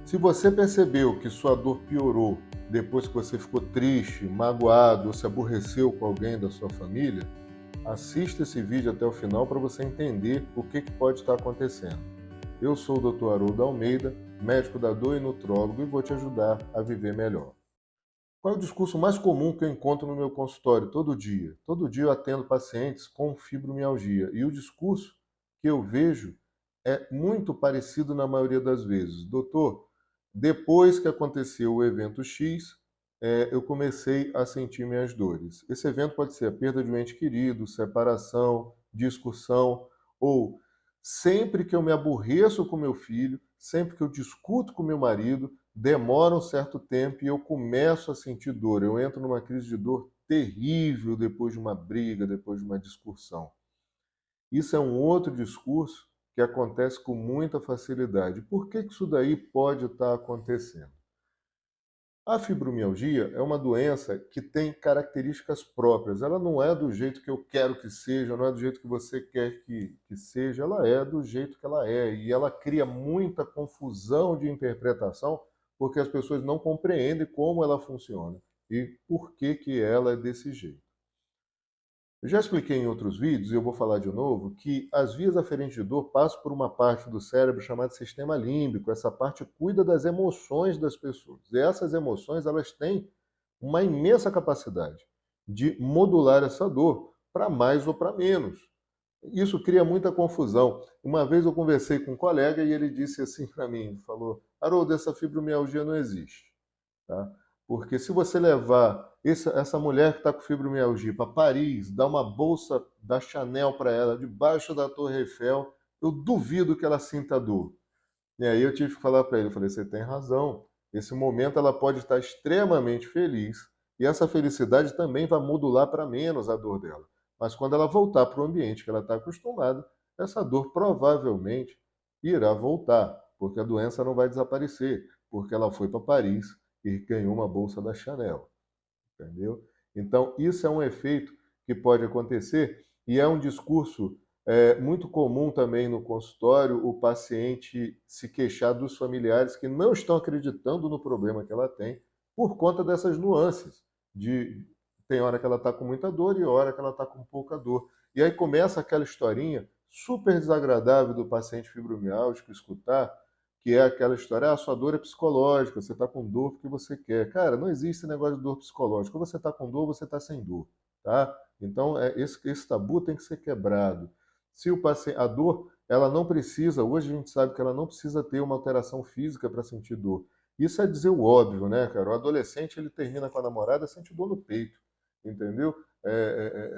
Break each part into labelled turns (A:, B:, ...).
A: Se você percebeu que sua dor piorou depois que você ficou triste, magoado ou se aborreceu com alguém da sua família, assista esse vídeo até o final para você entender o que pode estar acontecendo. Eu sou o Dr. Haroldo Almeida, médico da dor e nutrólogo, e vou te ajudar a viver melhor. Qual é o discurso mais comum que eu encontro no meu consultório todo dia? Todo dia eu atendo pacientes com fibromialgia e o discurso que eu vejo é muito parecido na maioria das vezes. Doutor, depois que aconteceu o evento X, eu comecei a sentir minhas dores. Esse evento pode ser a perda de um ente querido, separação, discussão, ou sempre que eu me aborreço com meu filho, sempre que eu discuto com meu marido, demora um certo tempo e eu começo a sentir dor. Eu entro numa crise de dor terrível depois de uma briga, depois de uma discussão. Isso é um outro discurso que acontece com muita facilidade. Por que isso daí pode estar acontecendo? A fibromialgia é uma doença que tem características próprias. Ela não é do jeito que eu quero que seja, não é do jeito que você quer que seja, ela é do jeito que ela é. E ela cria muita confusão de interpretação porque as pessoas não compreendem como ela funciona e por que ela é desse jeito. Eu já expliquei em outros vídeos, e eu vou falar de novo, que as vias aferentes de dor passam por uma parte do cérebro chamada sistema límbico. Essa parte cuida das emoções das pessoas. E essas emoções, elas têm uma imensa capacidade de modular essa dor para mais ou para menos. Isso cria muita confusão. Uma vez eu conversei com um colega e ele disse assim para mim, falou, Haroldo, essa fibromialgia não existe. Tá? Porque se você levar essa mulher que está com fibromialgia para Paris, dar uma bolsa da Chanel para ela, debaixo da Torre Eiffel, eu duvido que ela sinta dor. E aí eu tive que falar para ele, eu falei, você tem razão. Esse momento ela pode estar extremamente feliz e essa felicidade também vai modular para menos a dor dela. Mas quando ela voltar para o ambiente que ela está acostumada, essa dor provavelmente irá voltar, porque a doença não vai desaparecer, porque ela foi para Paris e ganhou uma bolsa da Chanel, entendeu? Então, isso é um efeito que pode acontecer e é um discurso muito comum também no consultório o paciente se queixar dos familiares que não estão acreditando no problema que ela tem por conta dessas nuances de tem hora que ela está com muita dor e hora que ela está com pouca dor. E aí começa aquela historinha super desagradável do paciente fibromialgico escutar, que é aquela história, sua dor é psicológica, você está com dor porque você quer. Cara, não existe esse negócio de dor psicológica. Ou você está com dor, ou você está sem dor, tá? Então, esse tabu tem que ser quebrado. Se o paciente, a dor, ela não precisa, hoje a gente sabe que ela não precisa ter uma alteração física para sentir dor. Isso é dizer o óbvio, né, cara? O adolescente, ele termina com a namorada, sente dor no peito, entendeu?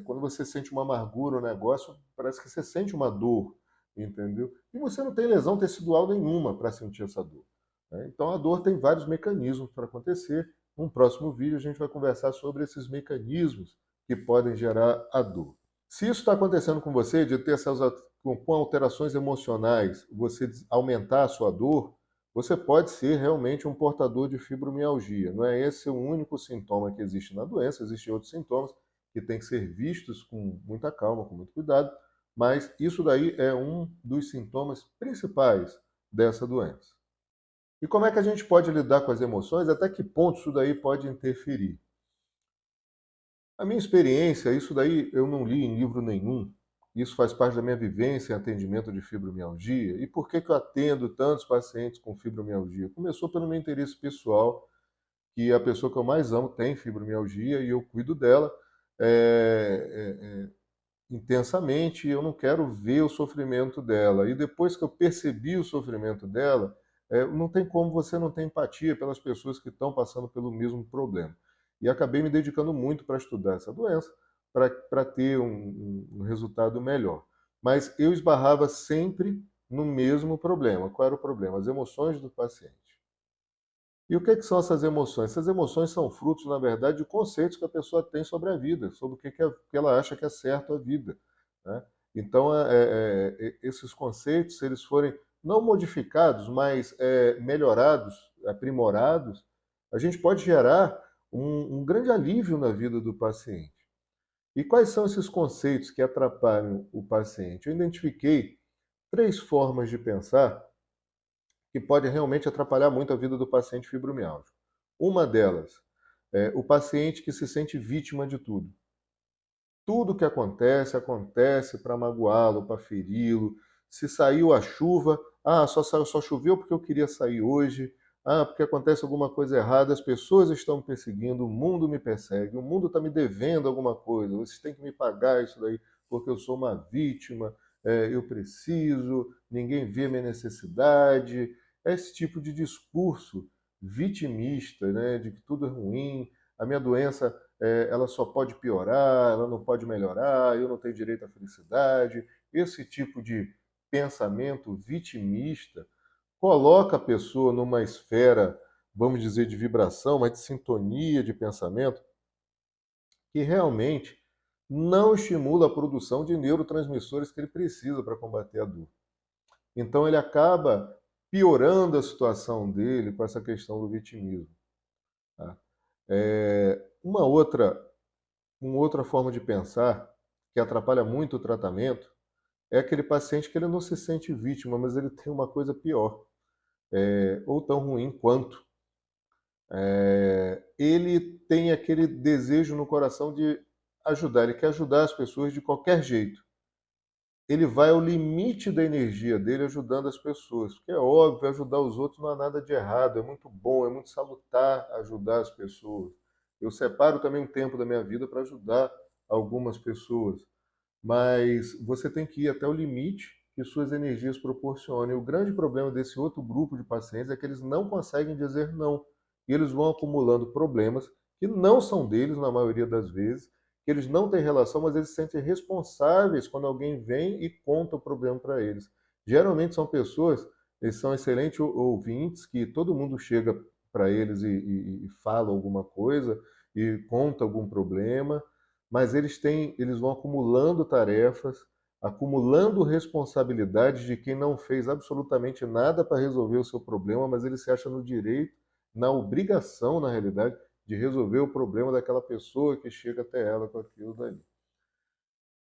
A: Quando você sente uma amargura, um negócio, parece que você sente uma dor, entendeu? E você não tem lesão tecidual nenhuma para sentir essa dor, né? Então a dor tem vários mecanismos para acontecer. Num próximo vídeo a gente vai conversar sobre esses mecanismos que podem gerar a dor. Se isso está acontecendo com você, de ter com alterações emocionais, você aumentar a sua dor, você pode ser realmente um portador de fibromialgia. Não é esse o único sintoma que existe na doença, existem outros sintomas que têm que ser vistos com muita calma, com muito cuidado, mas isso daí é um dos sintomas principais dessa doença. E como é que a gente pode lidar com as emoções? Até que ponto isso daí pode interferir? A minha experiência, isso daí eu não li em livro nenhum. Isso faz parte da minha vivência em atendimento de fibromialgia. E por que eu atendo tantos pacientes com fibromialgia? Começou pelo meu interesse pessoal, que a pessoa que eu mais amo tem fibromialgia e eu cuido dela intensamente e eu não quero ver o sofrimento dela. E depois que eu percebi o sofrimento dela, não tem como você não ter empatia pelas pessoas que estão passando pelo mesmo problema. E acabei me dedicando muito para estudar essa doença, para ter um resultado melhor. Mas eu esbarrava sempre no mesmo problema. Qual era o problema? As emoções do paciente. E o que são essas emoções? Essas emoções são frutos, na verdade, de conceitos que a pessoa tem sobre a vida, sobre o que ela acha que é certo a vida, né? Então, esses conceitos, se eles forem não modificados, mas melhorados, aprimorados, a gente pode gerar um grande alívio na vida do paciente. E quais são esses conceitos que atrapalham o paciente? Eu identifiquei 3 formas de pensar que pode realmente atrapalhar muito a vida do paciente fibromialgico. Uma delas é o paciente que se sente vítima de tudo. Tudo que acontece, acontece para magoá-lo, para feri-lo. Se saiu a chuva, só choveu porque eu queria sair hoje. Porque acontece alguma coisa errada, as pessoas estão me perseguindo, o mundo me persegue, o mundo está me devendo alguma coisa, vocês têm que me pagar isso daí, porque eu sou uma vítima, eu preciso, ninguém vê minha necessidade. Esse tipo de discurso vitimista, né, de que tudo é ruim, a minha doença ela só pode piorar, ela não pode melhorar, eu não tenho direito à felicidade. Esse tipo de pensamento vitimista coloca a pessoa numa esfera, vamos dizer, de vibração, mas de sintonia de pensamento, que realmente não estimula a produção de neurotransmissores que ele precisa para combater a dor. Então ele acaba piorando a situação dele com essa questão do vitimismo. Tá? Uma outra forma de pensar que atrapalha muito o tratamento é aquele paciente que ele não se sente vítima, mas ele tem uma coisa pior, ou tão ruim quanto. Ele tem aquele desejo no coração de ajudar, ele quer ajudar as pessoas de qualquer jeito. Ele vai ao limite da energia dele ajudando as pessoas, porque é óbvio, ajudar os outros não há nada de errado, é muito bom, é muito salutar ajudar as pessoas. Eu separo também um tempo da minha vida para ajudar algumas pessoas, mas você tem que ir até o limite que suas energias proporcionem. O grande problema desse outro grupo de pacientes é que eles não conseguem dizer não, e eles vão acumulando problemas que não são deles na maioria das vezes, que eles não têm relação, mas eles se sentem responsáveis quando alguém vem e conta o problema para eles. Geralmente são pessoas, eles são excelentes ouvintes, que todo mundo chega para eles e fala alguma coisa e conta algum problema, mas eles vão acumulando tarefas, acumulando responsabilidades de quem não fez absolutamente nada para resolver o seu problema, mas ele se acha no direito, na obrigação, na realidade, de resolver o problema daquela pessoa que chega até ela com aquilo dali.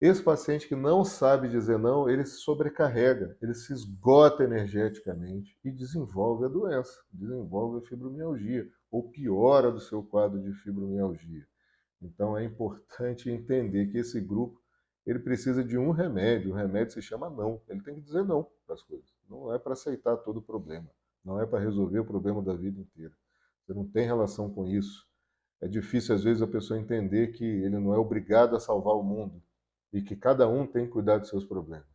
A: Esse paciente que não sabe dizer não, ele se sobrecarrega, ele se esgota energeticamente e desenvolve a doença, desenvolve a fibromialgia, ou piora do seu quadro de fibromialgia. Então é importante entender que esse grupo ele precisa de um remédio, o remédio se chama não. Ele tem que dizer não para as coisas. Não é para aceitar todo o problema, não é para resolver o problema da vida inteira. Você não tem relação com isso. É difícil às vezes a pessoa entender que ele não é obrigado a salvar o mundo e que cada um tem que cuidar dos seus problemas.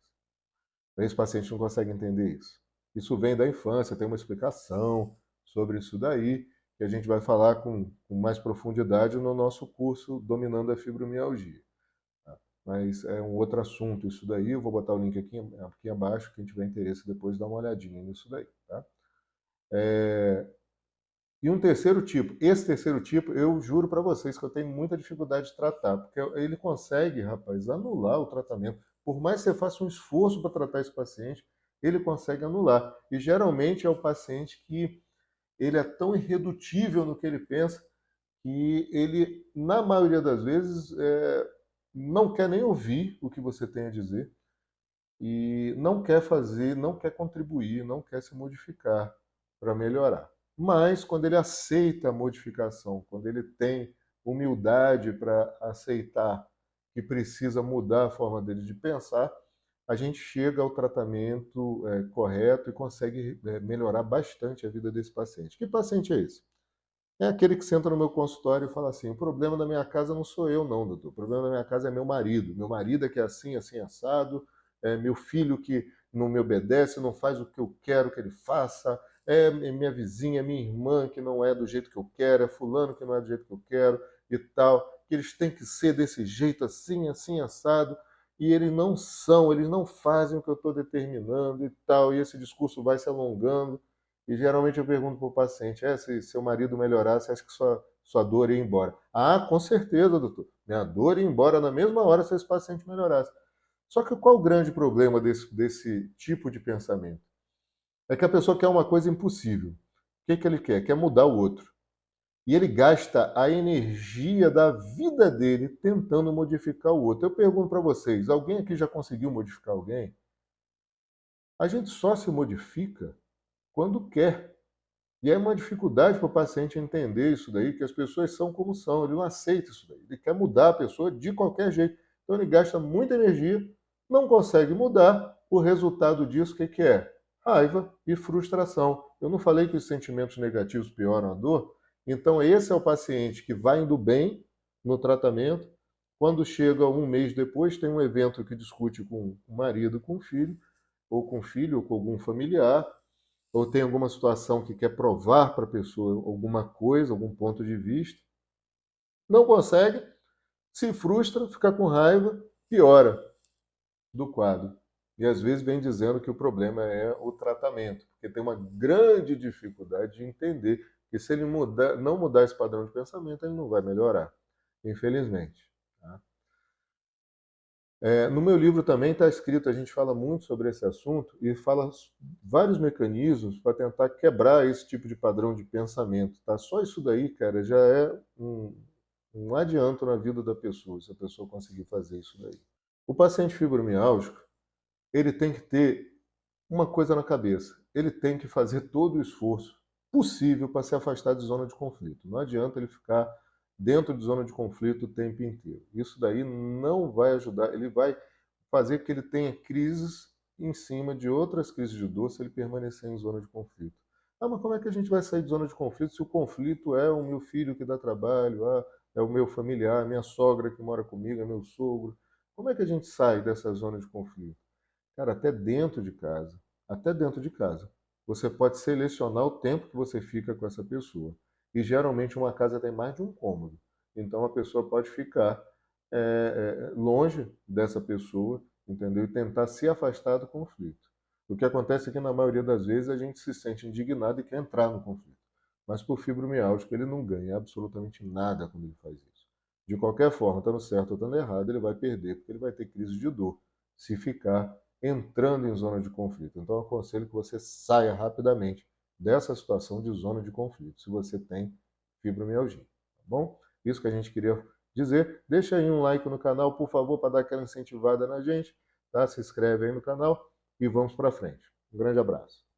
A: Esse paciente não consegue entender isso. Isso vem da infância, tem uma explicação sobre isso daí, que a gente vai falar com mais profundidade no nosso curso Dominando a Fibromialgia. Tá? Mas é um outro assunto isso daí, eu vou botar o link aqui abaixo, quem tiver interesse depois dá uma olhadinha nisso daí. Tá? E um terceiro tipo, esse terceiro tipo, eu juro para vocês que eu tenho muita dificuldade de tratar, porque ele consegue, rapaz, anular o tratamento. Por mais que você faça um esforço para tratar esse paciente, ele consegue anular. E geralmente é o paciente que ele é tão irredutível no que ele pensa que ele, na maioria das vezes, não quer nem ouvir o que você tem a dizer e não quer fazer, não quer contribuir, não quer se modificar para melhorar. Mas quando ele aceita a modificação, quando ele tem humildade para aceitar que precisa mudar a forma dele de pensar, a gente chega ao tratamento correto e consegue melhorar bastante a vida desse paciente. Que paciente é esse? É aquele que senta no meu consultório e fala assim: o problema da minha casa não sou eu, não, doutor. O problema da minha casa é meu marido. Meu marido é que é assim, assim, assado. É meu filho que não me obedece, não faz o que eu quero que ele faça. É minha vizinha, minha irmã que não é do jeito que eu quero. É fulano que não é do jeito que eu quero e tal. Que eles têm que ser desse jeito, assim, assim, assado. E eles não são, eles não fazem o que eu estou determinando e tal. E esse discurso vai se alongando. E geralmente eu pergunto para o paciente: se seu marido melhorasse, acha que sua dor ia embora? Ah, com certeza, doutor. Minha dor ia embora na mesma hora se esse paciente melhorasse. Só que qual o grande problema desse tipo de pensamento? É que a pessoa quer uma coisa impossível. O que ele quer? Quer mudar o outro. E ele gasta a energia da vida dele tentando modificar o outro. Eu pergunto para vocês: alguém aqui já conseguiu modificar alguém? A gente só se modifica quando quer. E é uma dificuldade para o paciente entender isso daí, que as pessoas são como são, ele não aceita isso daí, ele quer mudar a pessoa de qualquer jeito. Então ele gasta muita energia, não consegue mudar, o resultado disso o que que é? Raiva e frustração. Eu não falei que os sentimentos negativos pioram a dor? Então esse é o paciente que vai indo bem no tratamento, quando chega um mês depois, tem um evento que discute com o marido, com o filho, ou com algum familiar, ou tem alguma situação que quer provar para a pessoa alguma coisa, algum ponto de vista, não consegue, se frustra, fica com raiva, piora do quadro. E às vezes vem dizendo que o problema é o tratamento, porque tem uma grande dificuldade de entender que se ele não mudar esse padrão de pensamento, ele não vai melhorar, infelizmente. Tá? No meu livro também está escrito, a gente fala muito sobre esse assunto e fala vários mecanismos para tentar quebrar esse tipo de padrão de pensamento. Tá? Só isso daí, cara, já é um adianto na vida da pessoa, se a pessoa conseguir fazer isso daí. O paciente fibromialgico, ele tem que ter uma coisa na cabeça. Ele tem que fazer todo o esforço possível para se afastar de zona de conflito. Não adianta ele ficar dentro de zona de conflito o tempo inteiro. Isso daí não vai ajudar, ele vai fazer que ele tenha crises em cima de outras crises de dor se ele permanecer em zona de conflito. Ah, mas como é que a gente vai sair de zona de conflito se o conflito é o meu filho que dá trabalho, é o meu familiar, minha sogra que mora comigo, é meu sogro? Como é que a gente sai dessa zona de conflito? Cara, até dentro de casa. Você pode selecionar o tempo que você fica com essa pessoa. E geralmente uma casa tem mais de um cômodo. Então a pessoa pode ficar longe dessa pessoa, entendeu? E tentar se afastar do conflito. O que acontece é que na maioria das vezes a gente se sente indignado e quer entrar no conflito. Mas por fibromialgico ele não ganha absolutamente nada quando ele faz isso. De qualquer forma, estando certo ou estando errado, ele vai perder, porque ele vai ter crise de dor se ficar entrando em zona de conflito. Então, eu aconselho que você saia rapidamente dessa situação de zona de conflito, se você tem fibromialgia, tá bom? Isso que a gente queria dizer. Deixa aí um like no canal, por favor, para dar aquela incentivada na gente, tá? Se inscreve aí no canal e vamos para frente. Um grande abraço.